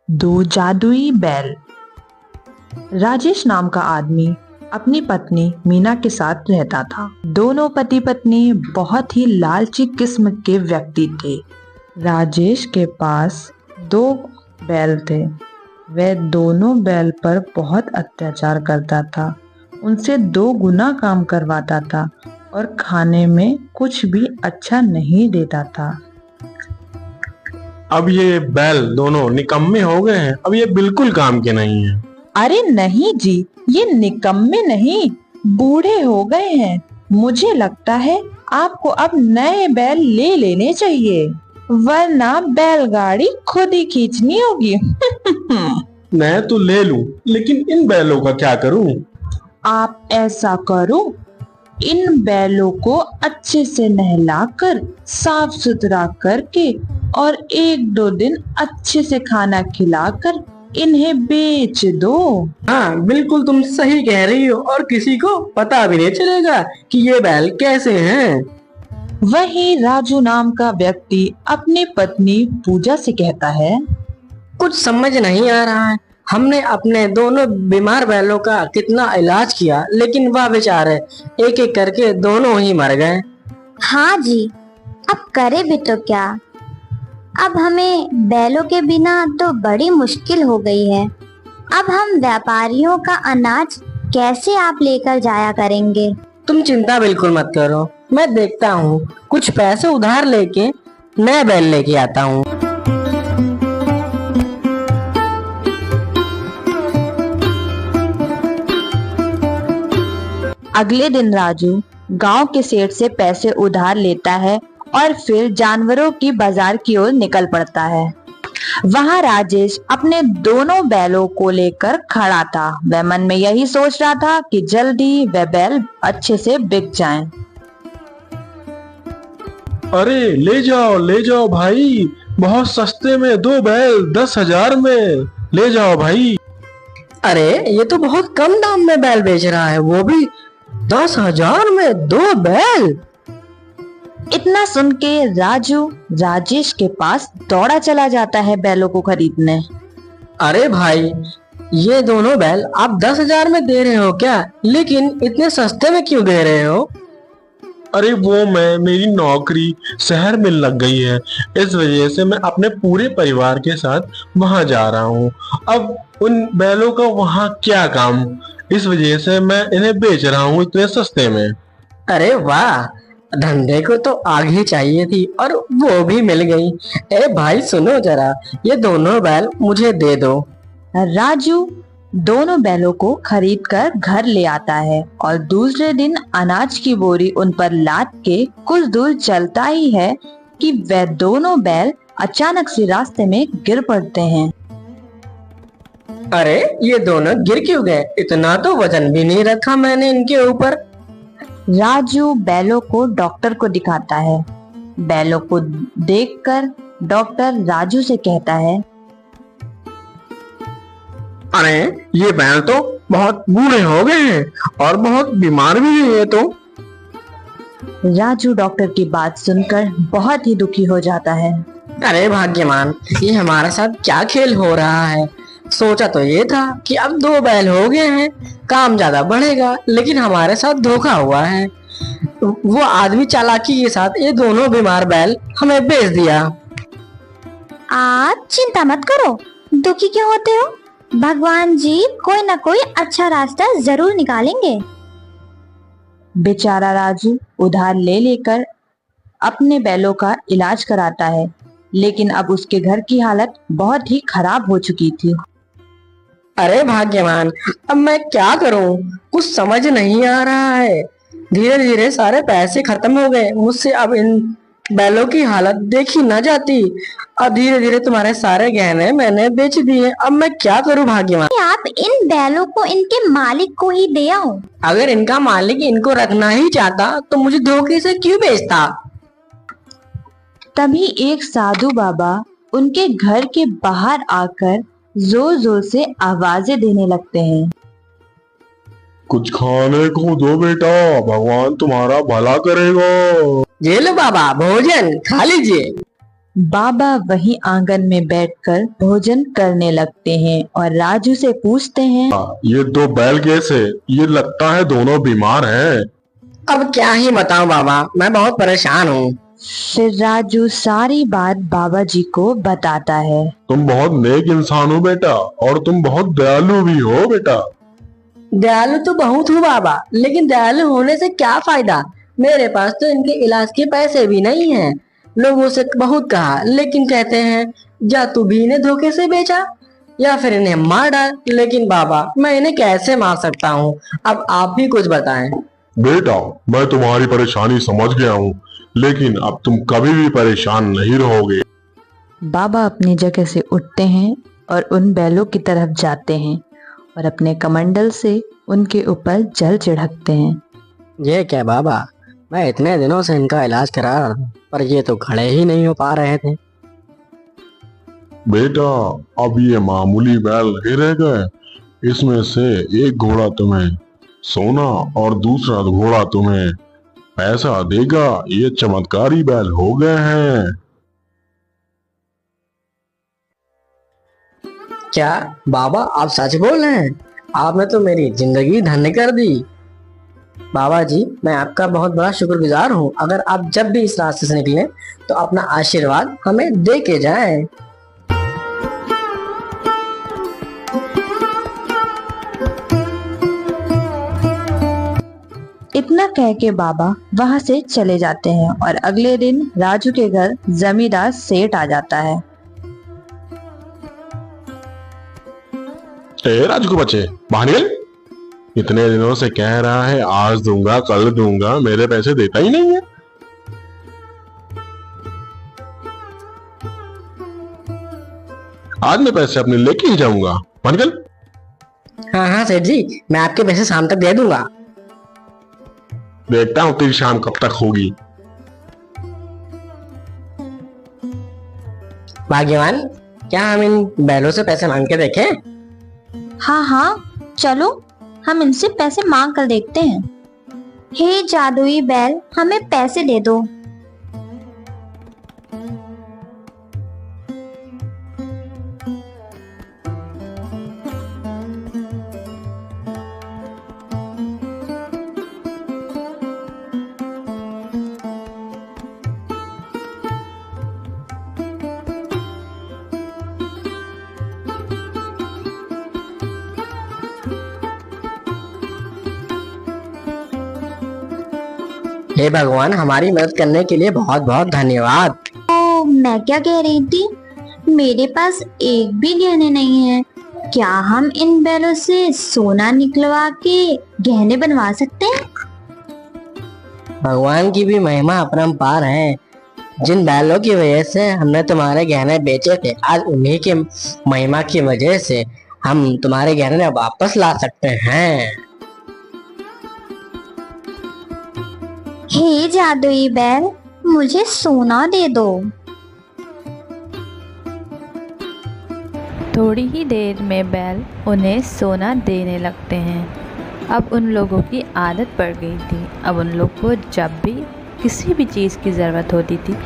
दो जादुई बैल। राजेश नाम का आदमी अपनी पत्नी मीना के साथ रहता था। दोनों पति पत्नी बहुत ही लालची किस्म के व्यक्ति थे। राजेश के पास दो बैल थे। वह दोनों बैल पर बहुत अत्याचार करता था, उनसे 2 गुना काम करवाता था और खाने में कुछ भी अच्छा नहीं देता था। अब ये बैल दोनों निकम्मे हो गए हैं, अब ये बिल्कुल काम के नहीं है। अरे नहीं जी, ये निकम्मे नहीं, बूढ़े हो गए हैं। मुझे लगता है आपको अब नए बैल ले लेने चाहिए, वरना बैलगाड़ी खुद ही खींचनी होगी। मैं तो ले लूं, लेकिन इन बैलों का क्या करूं? आप ऐसा करो, इन बैलों को अच्छे से नहलाकर साफ सुथरा करके और 1-2 दिन अच्छे से खाना खिलाकर इन्हें बेच दो। हाँ बिल्कुल, तुम सही कह रही हो और किसी को पता भी नहीं चलेगा कि ये बैल कैसे हैं। वही राजू नाम का व्यक्ति अपनी पत्नी पूजा से कहता है, कुछ समझ नहीं आ रहा है। हमने अपने दोनों बीमार बैलों का कितना इलाज किया, लेकिन वह बेचारे एक एक करके दोनों ही मर गए। हाँ जी, अब करे भी तो क्या। अब हमें बैलों के बिना तो बड़ी मुश्किल हो गई है। अब हम व्यापारियों का अनाज कैसे आप लेकर जाया करेंगे? तुम चिंता बिल्कुल मत करो, मैं देखता हूँ कुछ पैसे उधार लेके नए बैल लेके आता हूँ। अगले दिन राजू गांव के सेठ से पैसे उधार लेता है और फिर जानवरों की बाजार की ओर निकल पड़ता है। वहां राजेश अपने दोनों बैलों को लेकर खड़ा था। वह मन में यही सोच रहा था कि जल्दी वह बैल अच्छे से बिक जाएं। अरे ले जाओ भाई, बहुत सस्ते में 2 बैल 10,000 में ले जाओ भाई। अरे ये तो बहुत कम दाम में बैल बेच रहा है, वो भी 10,000 में 2 बैल। इतना सुन के राजू राजेश के पास दौड़ा चला जाता है बैलों को खरीदने। अरे भाई, ये दोनों बैल आप 10,000 में दे रहे हो क्या? लेकिन इतने सस्ते में क्यों दे रहे हो? अरे वो मेरी नौकरी शहर में लग गई है, इस वजह से मैं अपने पूरे परिवार के साथ वहां जा रहा हूँ। अब उन बैलों का वहां क्या काम, इस वजह से मैं इन्हें बेच रहा हूँ इतने सस्ते में। अरे वाह, धंधे को तो आगे चाहिए थी और वो भी मिल गई। ए भाई सुनो जरा, ये दोनों बैल मुझे दे दो। राजू दोनों बैलों को खरीद कर घर ले आता है और दूसरे दिन अनाज की बोरी उन पर लाद के कुछ दूर चलता ही है कि वह दोनों बैल अचानक से रास्ते में गिर पड़ते हैं। अरे ये दोनों गिर क्यों गए? इतना तो वजन भी नहीं रखा मैंने इनके ऊपर। राजू बैलों को डॉक्टर को दिखाता है। बैलों को देखकर डॉक्टर राजू से कहता है, अरे ये बैल तो बहुत बूढ़े हो गए हैं और बहुत बीमार भी हैं ये तो। राजू डॉक्टर की बात सुनकर बहुत ही दुखी हो जाता है। अरे भाग्यवान, ये हमारे साथ क्या खेल हो रहा है? सोचा तो ये था कि अब 2 बैल हो गए हैं, काम ज्यादा बढ़ेगा, लेकिन हमारे साथ धोखा हुआ है। वो आदमी चालाकी के साथ ये दोनों बीमार बैल हमें बेच दिया। आप चिंता मत करो, दुखी क्यों होते हो? भगवान जी कोई ना कोई अच्छा रास्ता जरूर निकालेंगे। बेचारा राजू उधार ले लेकर अपने बैलों का इलाज कराता है, लेकिन अब उसके घर की हालत बहुत ही खराब हो चुकी थी। अरे भाग्यवान, अब मैं क्या करूं? कुछ समझ नहीं आ रहा है। धीरे धीरे सारे पैसे खत्म हो गए मुझसे, अब इन बैलों की हालत देखी न जाती। और धीरे धीरे तुम्हारे सारे गहने मैंने बेच दिए। अब मैं क्या करूं भाग्यवान? आप इन बैलों को इनके मालिक को ही दे आओ। अगर इनका मालिक इनको रखना ही चाहता तो मुझे धोखे से क्यों बेचता? तभी एक साधु बाबा उनके घर के बाहर आकर जोर जोर से आवाजें देने लगते हैं। कुछ खाने को दो बेटा, भगवान तुम्हारा भला करेगा। ये लो बाबा, भोजन खा लीजिए। बाबा वही आंगन में बैठकर भोजन करने लगते हैं और राजू से पूछते हैं, ये दो बैल कैसे? ये लगता है दोनों बीमार हैं। अब क्या ही बताऊं बाबा, मैं बहुत परेशान हूँ। फिर राजू सारी बात बाबा जी को बताता है। तुम बहुत नेक इंसान हो बेटा, और तुम बहुत दयालु भी हो बेटा। दयालु तो बहुत हूँ बाबा, लेकिन दयालु होने से क्या फायदा? मेरे पास तो इनके इलाज के पैसे भी नहीं हैं। लोगों से बहुत कहा, लेकिन कहते हैं या तू भी इन्हें धोखे से बेचा या फिर इन्हें मार डाल। लेकिन बाबा, मैं इन्हें कैसे मार सकता हूँ? अब आप भी कुछ बताएं। बेटा, मैं तुम्हारी परेशानी समझ गया हूँ, लेकिन अब तुम कभी भी परेशान नहीं रहोगे। बाबा अपनी जगह से उठते हैं और उन बैलों की तरफ जाते हैं और अपने कमंडल से उनके ऊपर जल छिड़कते हैं। ये क्या बाबा, मैं इतने दिनों से इनका इलाज करा रहा था, पर ये तो खड़े ही नहीं हो पा रहे थे। बेटा, अब ये मामूली बैल नहीं रह गए। इसमें से एक घोड़ा तुम्हें सोना और दूसरा घोड़ा तुम्हें पैसा देगा। ये चमत्कारी बैल हो गए हैं। क्या बाबा, आप सच बोल रहे हैं? आपने तो मेरी जिंदगी धन्य कर दी। बाबा जी, मैं आपका बहुत बड़ा शुक्रगुजार हूँ। अगर आप जब भी इस रास्ते से निकलें तो अपना आशीर्वाद हमें दे के जाएं। इतना कह के बाबा वहां से चले जाते हैं और अगले दिन राजू के घर जमींदार सेठ आ जाता है। राजू को बच्चे बाहर निकल। इतने दिनों से कह रहा है आज दूंगा कल दूंगा, मेरे पैसे देता ही नहीं है। आज मैं पैसे अपने लेके ही जाऊंगा। बाहर निकल। हाँ हाँ सेठ जी, मैं आपके पैसे शाम तक दे दूंगा। देखता हूँ तेरी शाम कब तक होगी। भाग्यवान, क्या हम इन बैलों से पैसे मांग के देखें? हाँ हाँ, चलो हम इनसे पैसे मांग कर देखते हैं। हे जादुई बैल, हमें पैसे दे दो। हे भगवान, हमारी मदद करने के लिए बहुत बहुत धन्यवाद। तो मैं क्या कह रही थी, मेरे पास एक भी गहने नहीं है। क्या हम इन बैलों से सोना निकलवा के गहने बनवा सकते हैं? भगवान की भी महिमा अपरंपार है। जिन बैलों की वजह से हमने तुम्हारे गहने बेचे थे, आज उन्हीं के महिमा की वजह से हम तुम्हारे गहने वापस ला सकते हैं। हे जादुई बैल, मुझे सोना दे दो। थोड़ी ही देर में बैल उन्हें सोना देने लगते हैं। अब उन लोगों की आदत पड़ गई थी। अब उन लोग को जब भी किसी भी चीज़ की ज़रूरत होती थी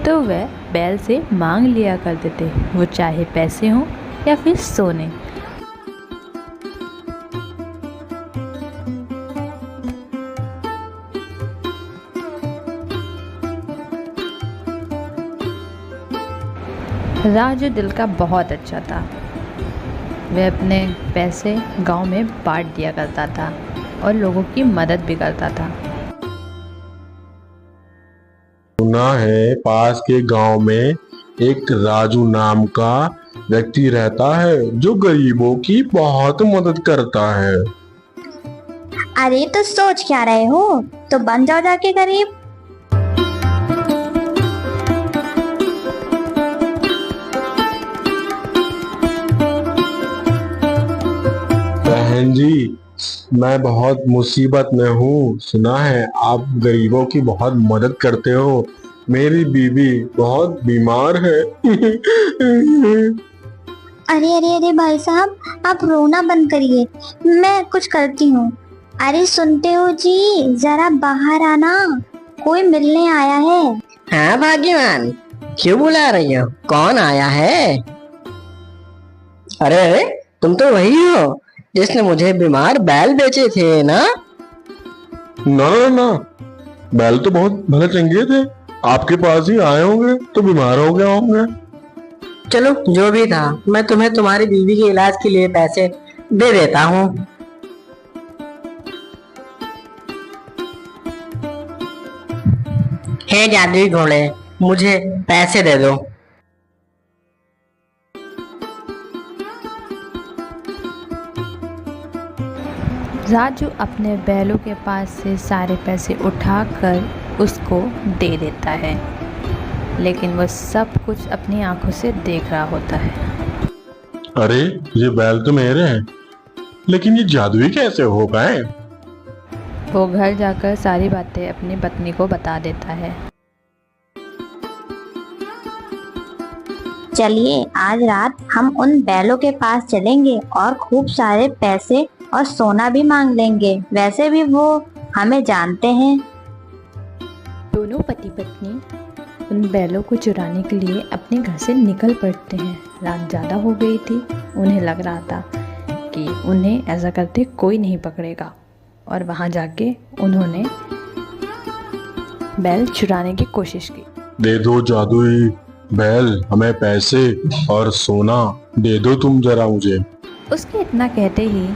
तो वह बैल से मांग लिया करते थे, वो चाहे पैसे हों या फिर सोने। राजू दिल का बहुत अच्छा था। वह अपने पैसे गांव में बांट दिया करता था और लोगों की मदद भी करता था। सुना है पास के गांव में एक राजू नाम का व्यक्ति रहता है जो गरीबों की बहुत मदद करता है। अरे तो सोच क्या रहे हो, तो बन जाओ जाके गरीब। बहन जी, मैं बहुत मुसीबत में हूँ। सुना है आप गरीबों की बहुत मदद करते हो। मेरी बीवी बहुत बीमार है। अरे अरे अरे भाई साहब, आप रोना बंद करिए, मैं कुछ करती हूँ। अरे सुनते हो जी, जरा बाहर आना, कोई मिलने आया है। हाँ भाग्यवान, क्यों बुला रही हो? कौन आया है? अरे अरे, तुम तो वही हो जिसने मुझे बीमार बैल बेचे थे ना? ना ना ना, बैल तो बहुत भले चंगे थे, आपके पास ही आए होंगे तो बीमार हो गए होंगे। चलो जो भी था, मैं तुम्हें तुम्हारी बीवी के इलाज के लिए पैसे दे देता हूँ। हे जादुई घोड़े, मुझे पैसे दे दो। राजू अपने बैलों के पास से सारे पैसे उठाकर उसको दे देता है, लेकिन वह सब कुछ अपनी आंखों से देख रहा होता है। अरे ये बैल तो मेरे हैं, लेकिन ये जादुई कैसे हो पाए? वो घर जाकर सारी बातें अपनी पत्नी को बता देता है। चलिए आज रात हम उन बैलों के पास चलेंगे और खूब सारे पैसे और सोना भी मांग लेंगे। वैसे भी वो हमें जानते हैं। दोनों पति पत्नी उन बैलों को चुराने के लिए अपने घर से निकल पड़ते हैं। रात ज़्यादा हो गई थी, उन्हें लग रहा था कि उन्हें ऐसा करते कोई नहीं पकड़ेगा, और वहाँ जाके उन्होंने बैल चुराने की कोशिश की। दे दो जादुई बैल, हमें पैसे और सोना दे दो तुम जरा मुझे। उसके इतना कहते ही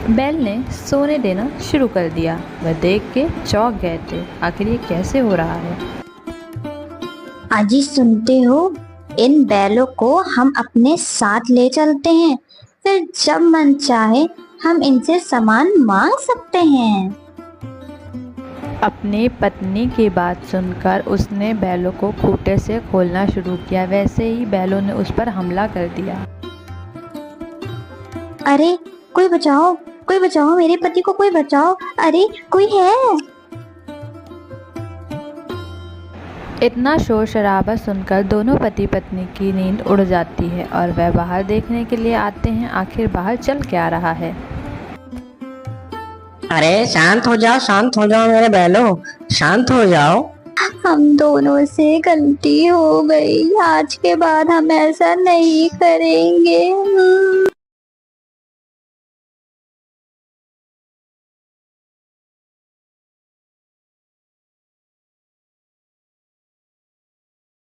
बैल ने सोने देना शुरू कर दिया। वह देख के चौंक गए थे, आखिर ये कैसे हो रहा है। अजी सुनते हो, इन बैलों को हम अपने साथ ले चलते हैं, फिर जब मन चाहे हम इनसे सामान मांग सकते हैं। अपनी पत्नी की बात सुनकर उसने बैलों को खूंटे से खोलना शुरू किया। वैसे ही बैलों ने उस पर हमला कर दिया। अरे कोई बचाओ, कोई बचाओ, मेरे पति को कोई बचाओ, अरे कोई है। इतना शोर शराबा सुनकर दोनों पति पत्नी की नींद उड़ जाती है और वह बाहर देखने के लिए आते हैं आखिर बाहर चल क्या रहा है। अरे शांत हो जाओ मेरे बैलों, शांत हो जाओ। हम दोनों से गलती हो गई, आज के बाद हम ऐसा नहीं करेंगे।